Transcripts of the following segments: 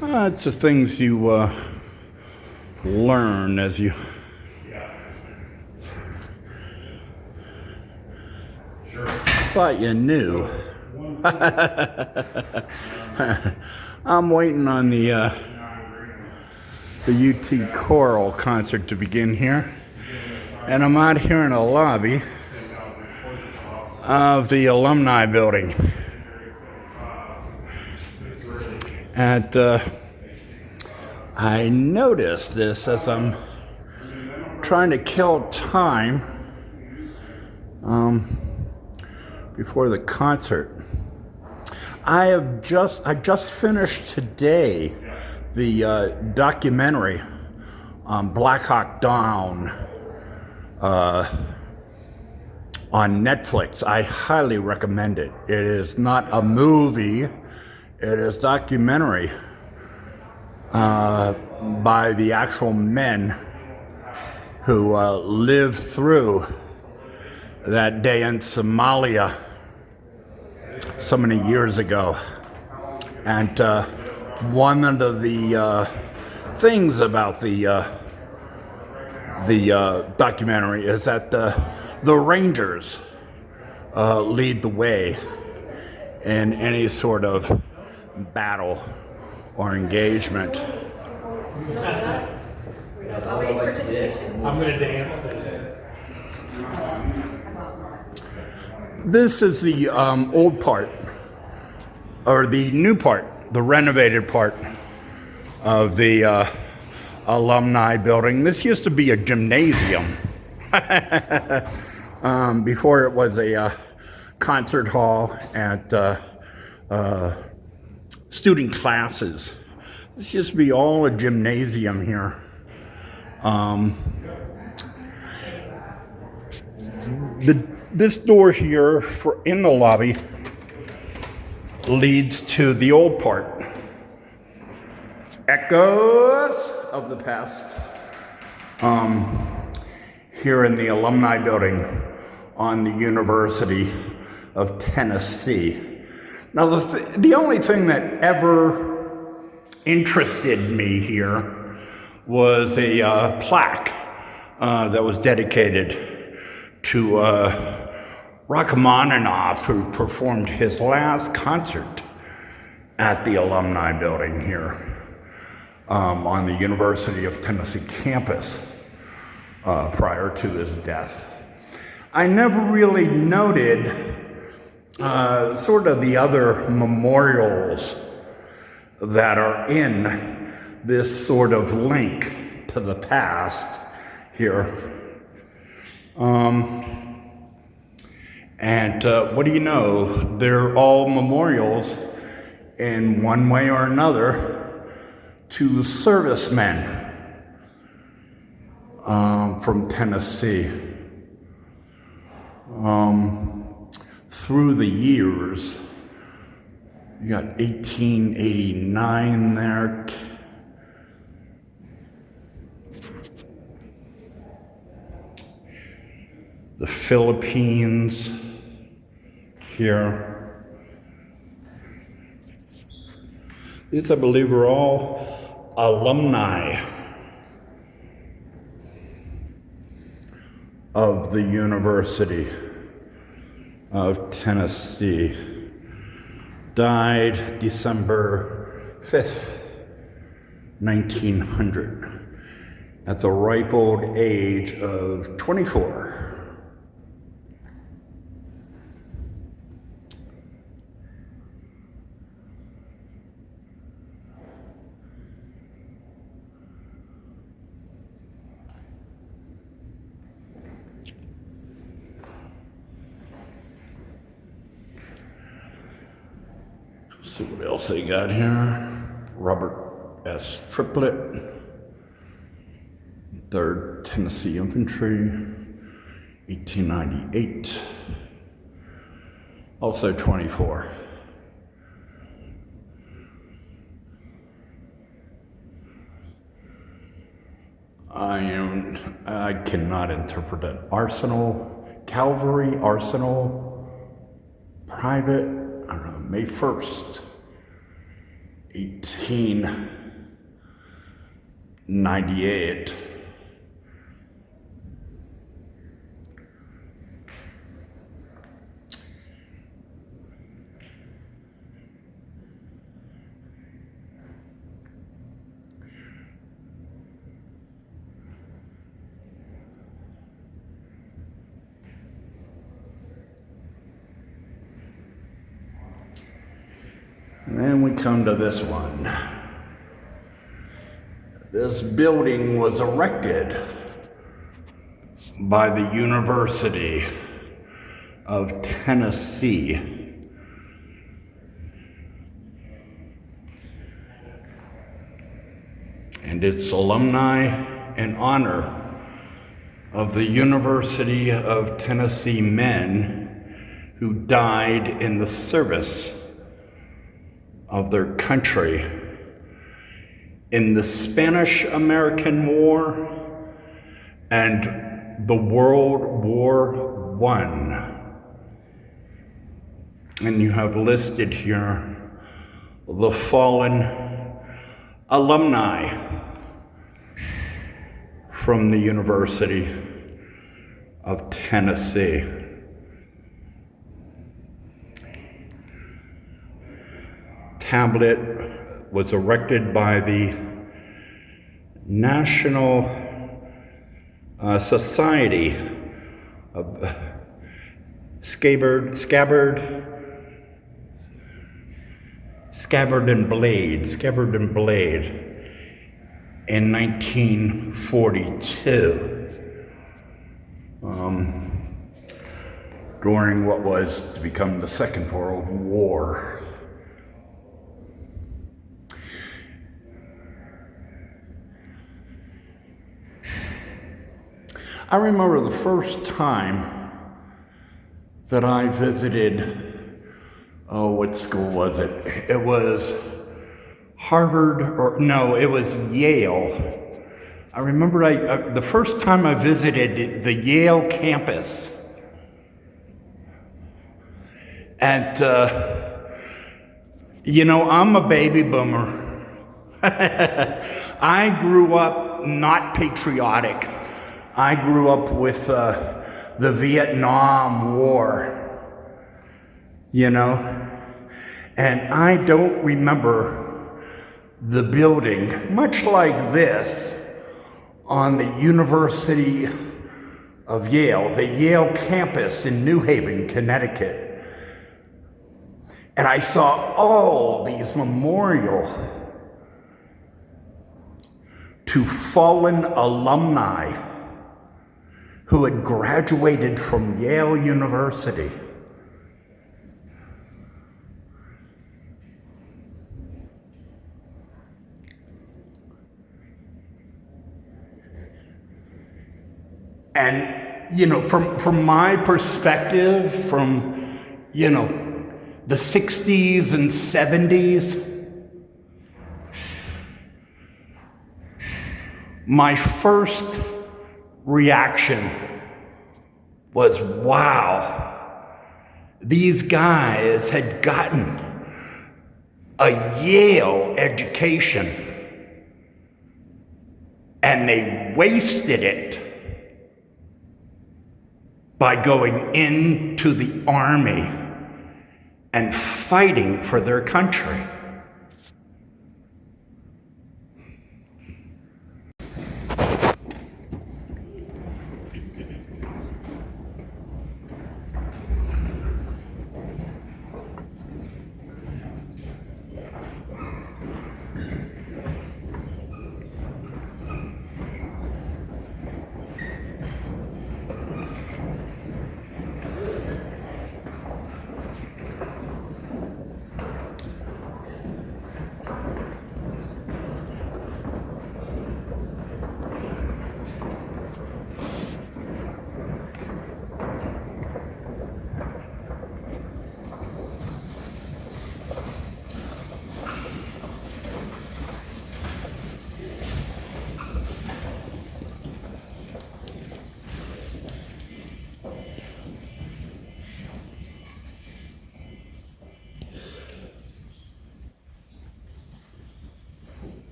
It's the things you learn as you thought you knew. I'm waiting on the UT Choral concert to begin here, and I'm out here in the lobby of the Alumni building. And I noticed this as I'm trying to kill time before the concert. I just finished today the documentary on Black Hawk Down on Netflix. I highly recommend it. It is not a movie. It is documentary by the actual men who lived through that day in Somalia so many years ago. And one of the things about the documentary is that the Rangers lead the way in any sort of battle or engagement. I'm going to dance. This is the old part, or the new part, the renovated part of the Alumni building. This used to be a gymnasium before it was a concert hall and student classes. This used to be all a gymnasium here. This door here in the lobby leads to the old part. Echoes of the past. Here in the Alumni building on the University of Tennessee. Now, the only thing that ever interested me here was a plaque that was dedicated to Rachmaninoff, who performed his last concert at the Alumni building here on the University of Tennessee campus prior to his death. I never really noted sort of the other memorials that are in this sort of link to the past here. And what do you know? They're all memorials in one way or another to servicemen from Tennessee. Through the years, you got 1889 there. The Philippines here. These, I believe, are all alumni of the University of Tennessee. Died December 5th, 1900, at the ripe old age of 24. See what else they got here. Robert S. Triplett, 3rd Tennessee Infantry, 1898. Also 24. I cannot interpret it. Arsenal, Cavalry, Arsenal, Private, I don't know, May 1st, 1898. And then we come to this one. This building was erected by the University of Tennessee. And it's alumni in honor of the University of Tennessee men who died in the service of their country in the Spanish-American War and the World War I. And you have listed here the fallen alumni from the University of Tennessee. Tablet was erected by the National Society of Scabbard and Blade in 1942, during what was to become the Second World War. I remember the first time that I visited, what school was it? It was Harvard, it was Yale. I remember the first time I visited the Yale campus. And, I'm a baby boomer. I grew up not patriotic. I grew up with the Vietnam War, and I don't remember the building, much like this, on the University of Yale, the Yale campus in New Haven, Connecticut. And I saw all these memorials to fallen alumni who had graduated from Yale University. And, from my perspective, from, the 60s and 70s, my first reaction was, wow, these guys had gotten a Yale education and they wasted it by going into the army and fighting for their country.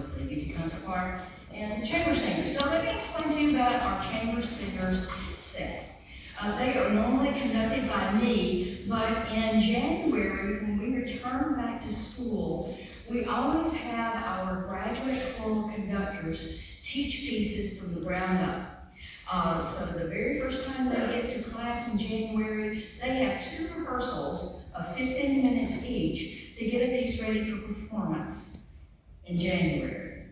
was the youth concert choir, and chamber singers. So let me explain to you about our chamber singers set. They are normally conducted by me, but in January, when we return back to school, we always have our graduate choral conductors teach pieces from the ground up. So the very first time they get to class in January, they have 2 rehearsals of 15 minutes each to get a piece ready for performance in January.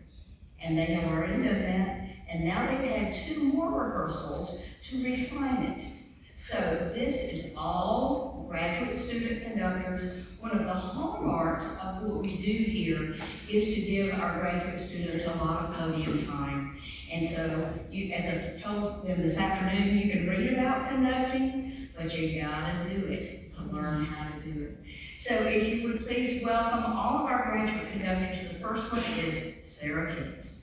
And they have already done that, and now they've had 2 more rehearsals to refine it. So this is all graduate student conductors. One of the hallmarks of what we do here is to give our graduate students a lot of podium time. And so, as I told them this afternoon, you can read about conducting, but you gotta do it to learn how to do it. So if you would please welcome all of our graduate conductors. The first one is Sarah Kitts.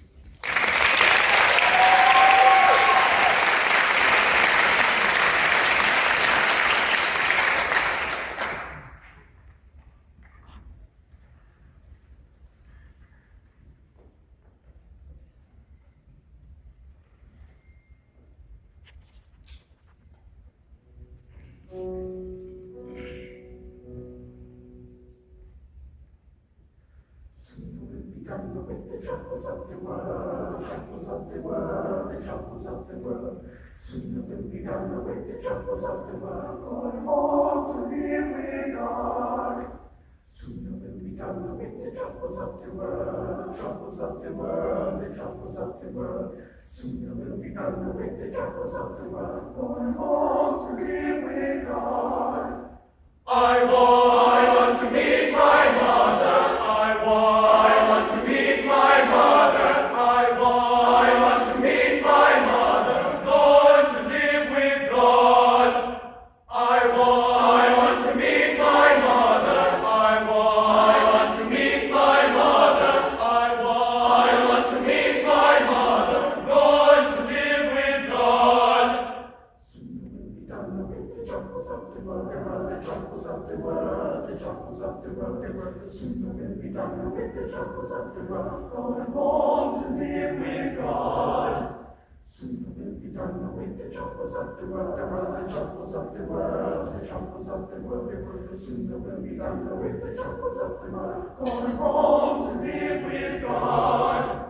Done with the troubles of the world, the troubles of the world, the troubles of the world. Sooner we'll be done with the troubles of the world, going home to live with God. Sooner we'll be done with the troubles of the world, the troubles of the world, the troubles of the world. Sooner we'll be done with the troubles of the world, going home to live with God. I want to meet my mother. I want to meet my mother. I want to meet my mother. Going to live with God. I want to meet my mother. I want to meet my mother. I want to meet my mother. Going to live with God. Soon we'll be done with the troubles of the world, the troubles of the world, the troubles of the world, the world. Soon we'll be done with the troubles of the world, going home to live with God. Soon we'll be done with the troubles of the world, the troubles of the world, the troubles of the world, the world. Soon we'll be done with the troubles of the world, going home to live with God.